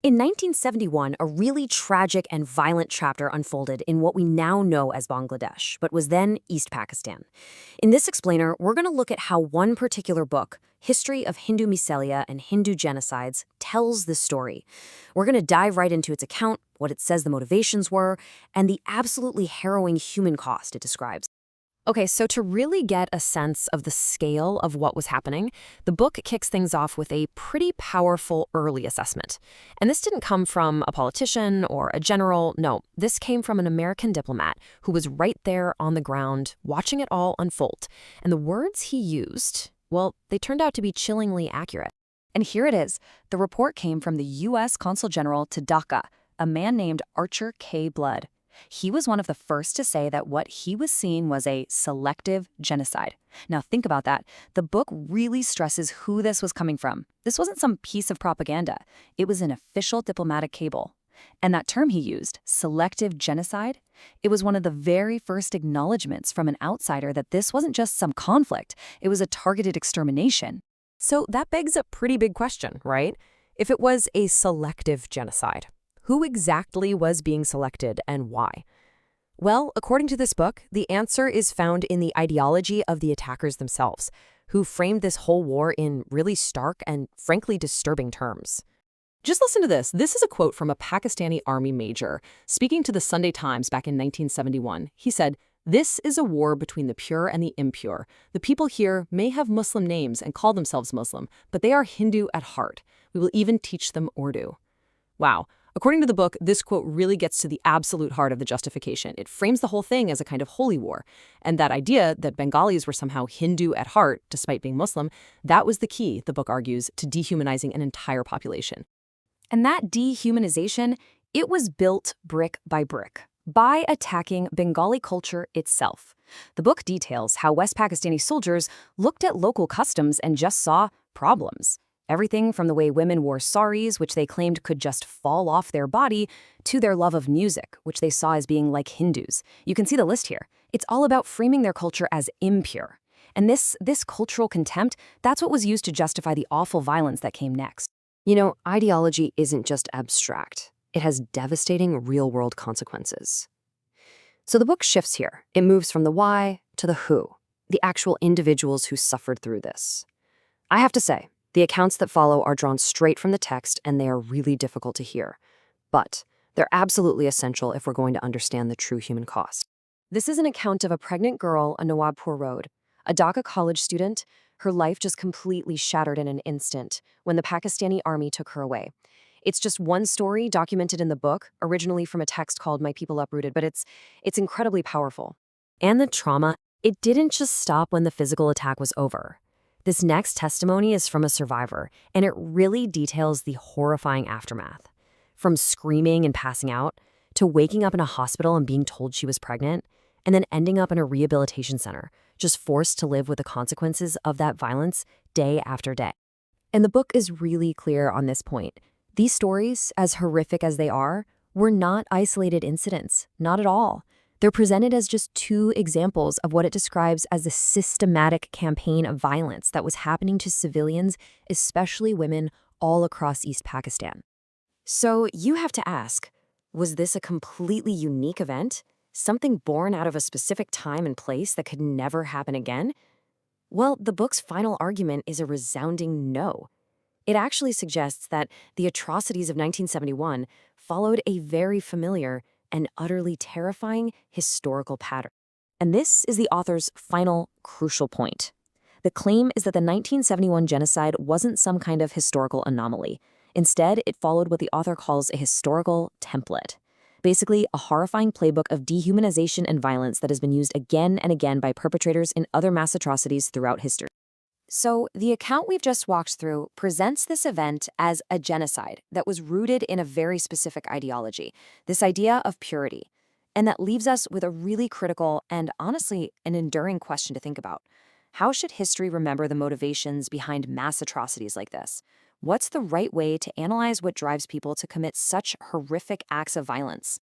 In 1971, a really tragic and violent chapter unfolded in what we now know as Bangladesh, but was then East Pakistan. In this explainer, we're going to look at how one particular book, History of Hindu Mycelia and Hindu Genocides, tells this story. We're going to dive right into its account, what it says the motivations were, and the absolutely harrowing human cost it describes. Okay, so to really get a sense of the scale of what was happening, the book kicks things off with a pretty powerful early assessment. And this didn't come from a politician or a general. No, this came from an American diplomat who was right there on the ground, watching it all unfold. And the words he used, well, they turned out to be chillingly accurate. And here it is. The report came from the U.S. Consul General to Dhaka, a man named Archer K. Blood. He was one of the first to say that what he was seeing was a selective genocide. Now think about that. The book really stresses who this was coming from. This wasn't some piece of propaganda. It was an official diplomatic cable. And that term he used, selective genocide, it was one of the very first acknowledgments from an outsider that this wasn't just some conflict. It was a targeted extermination. So that begs a pretty big question, right? If it was a selective genocide, who exactly was being selected and why? Well, according to this book, the answer is found in the ideology of the attackers themselves, who framed this whole war in really stark and frankly disturbing terms. Just listen to this. This is a quote from a Pakistani army major. Speaking to the Sunday Times back in 1971, he said, "This is a war between the pure and the impure. The people here may have Muslim names and call themselves Muslim, but they are Hindu at heart. We will even teach them Urdu." Wow. According to the book, this quote really gets to the absolute heart of the justification. It frames the whole thing as a kind of holy war. And that idea that Bengalis were somehow Hindu at heart, despite being Muslim, that was the key, the book argues, to dehumanizing an entire population. And that dehumanization, it was built brick by attacking Bengali culture itself. The book details how West Pakistani soldiers looked at local customs and just saw problems. Everything from the way women wore saris, which they claimed could just fall off their body, to their love of music, which they saw as being like Hindus. You can see the list here. It's all about framing their culture as impure. And this cultural contempt, that's what was used to justify the awful violence that came next. You know, ideology isn't just abstract. It has devastating real-world consequences. So the book shifts here. It moves from the why to the who, the actual individuals who suffered through this. I have to say, the accounts that follow are drawn straight from the text, and they are really difficult to hear. But they're absolutely essential if we're going to understand the true human cost. This is an account of a pregnant girl on Nawabpur Road, a Dhaka college student. Her life just completely shattered in an instant when the Pakistani army took her away. It's just one story documented in the book, originally from a text called My People Uprooted, but it's incredibly powerful. And the trauma, it didn't just stop when the physical attack was over. This next testimony is from a survivor, and it really details the horrifying aftermath. From screaming and passing out, to waking up in a hospital and being told she was pregnant, and then ending up in a rehabilitation center, just forced to live with the consequences of that violence day after day. And the book is really clear on this point. These stories, as horrific as they are, were not isolated incidents, not at all. They're presented as just two examples of what it describes as a systematic campaign of violence that was happening to civilians, especially women, all across East Pakistan. So you have to ask, was this a completely unique event? Something born out of a specific time and place that could never happen again? Well, the book's final argument is a resounding no. It actually suggests that the atrocities of 1971 followed a very familiar and utterly terrifying historical pattern. And this is the author's final crucial point. The claim is that the 1971 genocide wasn't some kind of historical anomaly. Instead, it followed what the author calls a historical template. Basically, a horrifying playbook of dehumanization and violence that has been used again and again by perpetrators in other mass atrocities throughout history. So, the account we've just walked through presents this event as a genocide that was rooted in a very specific ideology, this idea of purity. And that leaves us with a really critical and, honestly, an enduring question to think about. How should history remember the motivations behind mass atrocities like this? What's the right way to analyze what drives people to commit such horrific acts of violence?